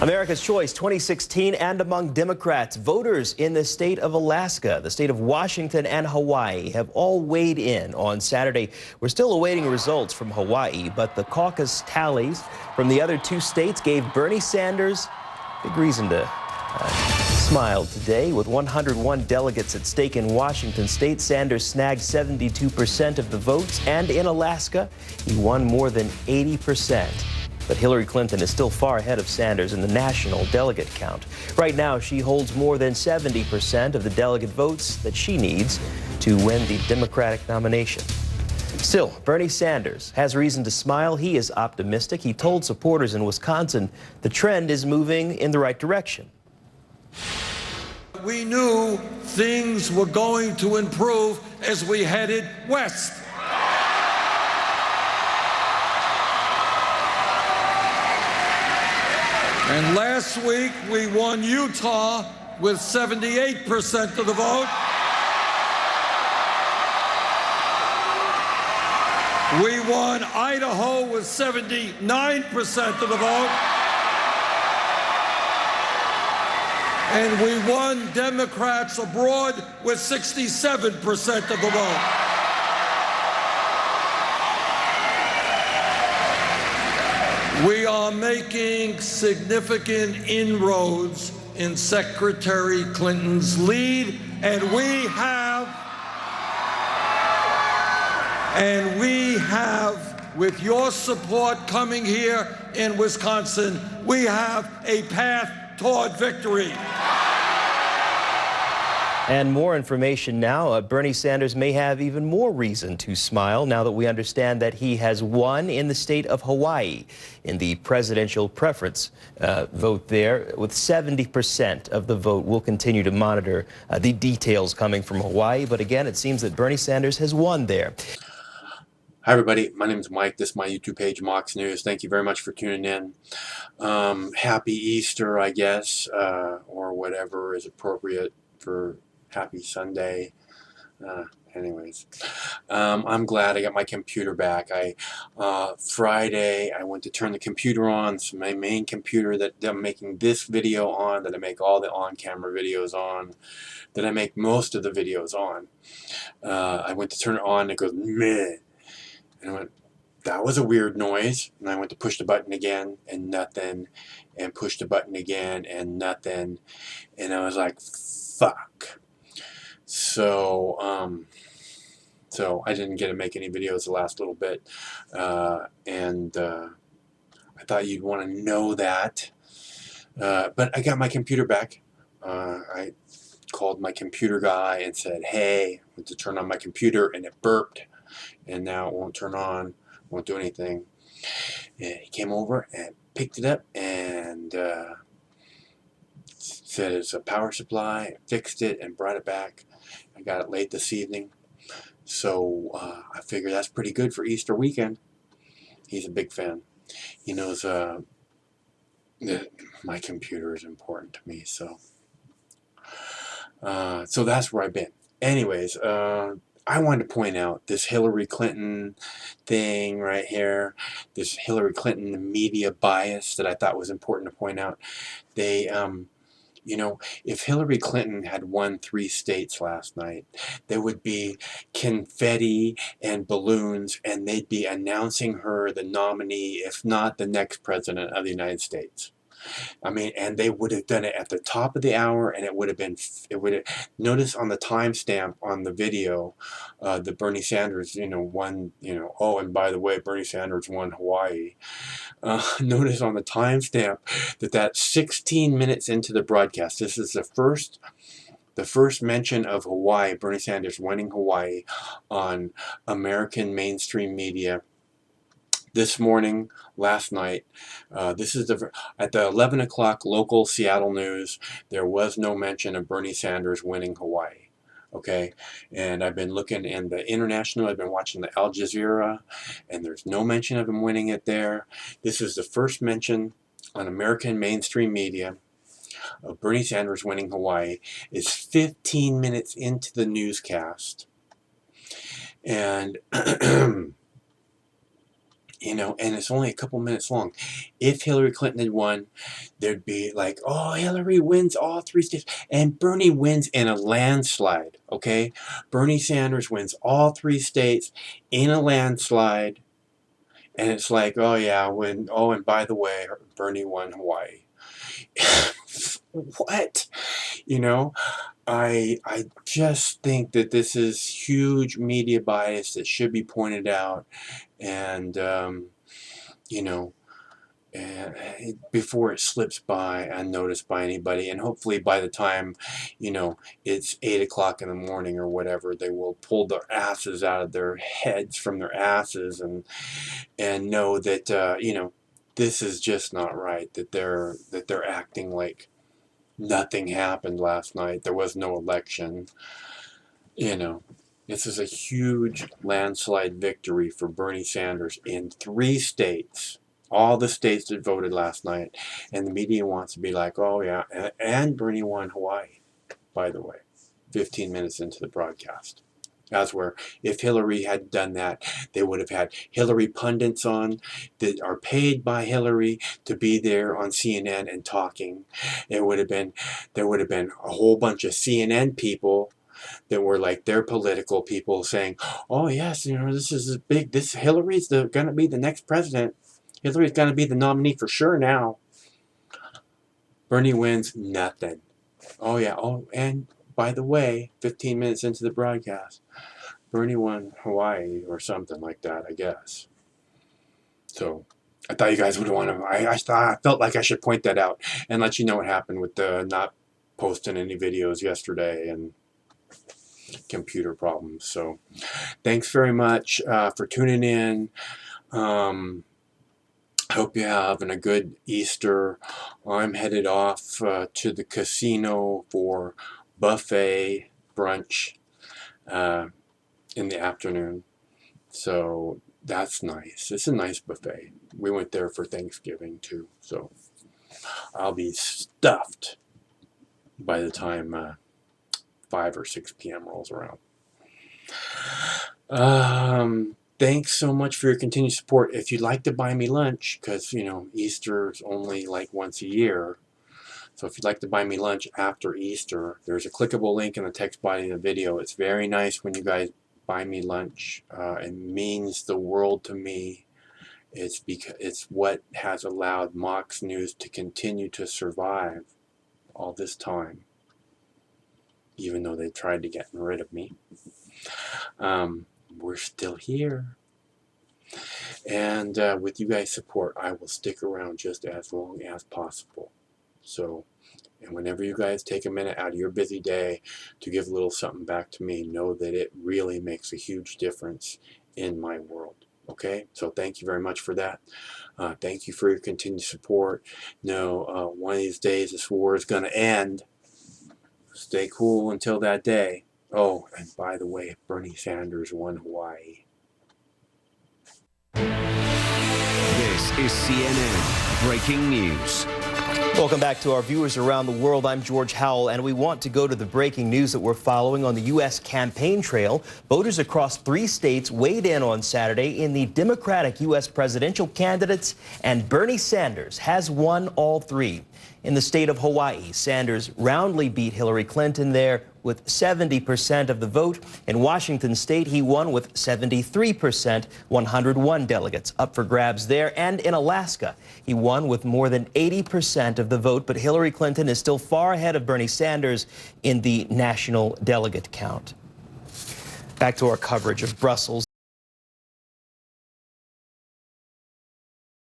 America's Choice 2016, and among Democrats, voters in the state of Alaska, the state of Washington, and Hawaii have all weighed in on Saturday. We're still awaiting results from Hawaii, but the caucus tallies from the other two states gave Bernie Sanders big reason to smile today. With 101 delegates at stake in Washington state, Sanders snagged 72% of the votes, and in Alaska, he won more than 80%. But Hillary Clinton is still far ahead of Sanders in the national delegate count. Right now, she holds more than 70% of the delegate votes that she needs to win the Democratic nomination. Still, Bernie Sanders has reason to smile. He is optimistic. He told supporters in Wisconsin the trend is moving in the right direction. We knew things were going to improve as we headed west. And last week, we won Utah with 78% of the vote. We won Idaho with 79% of the vote. And we won Democrats abroad with 67% of the vote. We are making significant inroads in Secretary Clinton's lead, and we have, with your support coming here in Wisconsin, we have a path toward victory. And more information now. Bernie Sanders may have even more reason to smile now that we understand that he has won in the state of Hawaii in the presidential preference vote there with 70% of the vote. We'll continue to monitor the details coming from Hawaii. But again, it seems that Bernie Sanders has won there. Hi everybody, my name is Mike. This is my YouTube page, Mox News. Thank you very much for tuning in. Happy Easter, I guess, or whatever is appropriate for Happy Sunday. Anyways, I'm glad I got my computer back. Friday, I went to turn the computer on. So my main computer that I'm making this video on, that I make all the on-camera videos on, that I make most of the videos on. I went to turn it on, and it goes, meh. And I went, that was a weird noise. And I went to push the button again, and nothing. And push the button again, and nothing. And I was like, fuck. So I didn't get to make any videos the last little bit, and I thought you'd want to know that, but I got my computer back. I called my computer guy and said, hey, I went to turn on my computer and it burped, and now it won't turn on, won't do anything. And he came over and picked it up and said it's a power supply, fixed it and brought it back. I got it late this evening, so I figure that's pretty good for Easter weekend. He's a big fan. He knows that my computer is important to me, so that's where I've been. Anyways, I wanted to point out this Hillary Clinton thing right here, this Hillary Clinton media bias that I thought was important to point out. They you know, if Hillary Clinton had won 3 states last night, there would be confetti and balloons, and they'd be announcing her the nominee, if not the next president of the United States. I mean, and they would have done it at the top of the hour, and it would have, notice on the timestamp on the video, the Bernie Sanders, won, oh, and by the way, Bernie Sanders won Hawaii. Notice on the timestamp that's 16 minutes into the broadcast. This is the first mention of Hawaii, Bernie Sanders winning Hawaii on American mainstream media. This morning, last night, this is at the 11 o'clock local Seattle news, there was no mention of Bernie Sanders winning Hawaii. Okay, and I've been looking in the international, I've been watching the Al Jazeera, and there's no mention of him winning it there. This is the first mention on American mainstream media of Bernie Sanders winning Hawaii. Is 15 minutes into the newscast. And You know, and it's only a couple minutes long. If Hillary Clinton had won, there'd be like, oh, Hillary wins all 3 states, and Bernie wins in a landslide, okay? Bernie Sanders wins all 3 states in a landslide, and it's like, oh yeah, oh, and by the way, Bernie won Hawaii. What? You know, I just think that this is huge media bias that should be pointed out, and you know, before it slips by unnoticed by anybody, and hopefully by the time, you know, it's 8 o'clock in the morning or whatever, they will pull their asses out of their heads from their asses and know that you know, this is just not right, that they're acting like nothing happened last night. There was no election. You know, this is a huge landslide victory for Bernie Sanders in 3 states. All the states that voted last night. And the media wants to be like, oh yeah, and Bernie won Hawaii, by the way, 15 minutes into the broadcast. That's where, if Hillary had done that, they would have had Hillary pundits on that are paid by Hillary to be there on CNN and talking. There would have been a whole bunch of CNN people that were like their political people saying, oh yes, you know, this is big, Hillary's going to be the next president. Hillary's going to be the nominee for sure now. Bernie wins, nothing. Oh yeah, oh, and by the way, 15 minutes into the broadcast, Bernie won Hawaii or something like that, I guess. So I thought you guys would want to, I felt like I should point that out and let you know what happened with the not posting any videos yesterday and computer problems. So thanks very much for tuning in. Hope you're having a good Easter. I'm headed off to the casino for buffet brunch in the afternoon. So that's nice. It's a nice buffet. We went there for Thanksgiving too. So I'll be stuffed by the time 5 or 6 p.m. rolls around. Thanks so much for your continued support. If you'd like to buy me lunch, because, you know, Easter's only like once a year. So if you'd like to buy me lunch after Easter, there's a clickable link in the text body of the video. It's very nice when you guys buy me lunch. It means the world to me. It's because it's what has allowed Mox News to continue to survive all this time, even though they tried to get rid of me. We're still here. And with you guys' support, I will stick around just as long as possible. So, and whenever you guys take a minute out of your busy day to give a little something back to me, know that it really makes a huge difference in my world. Okay? So thank you very much for that. Thank you for your continued support. No, one of these days this war is going to end. Stay cool until that day. Oh, and by the way, Bernie Sanders won Hawaii. This is CNN Breaking News. Welcome back to our viewers around the world. I'm George Howell, and we want to go to the breaking news that we're following on the U.S. campaign trail. Voters across 3 states weighed in on Saturday in the Democratic U.S. presidential candidates, and Bernie Sanders has won all 3. In the state of Hawaii, Sanders roundly beat Hillary Clinton there with 70% of the vote. In Washington state, he won with 73%, 101 delegates up for grabs there. And in Alaska, he won with more than 80% of the vote. But Hillary Clinton is still far ahead of Bernie Sanders in the national delegate count. Back to our coverage of Brussels.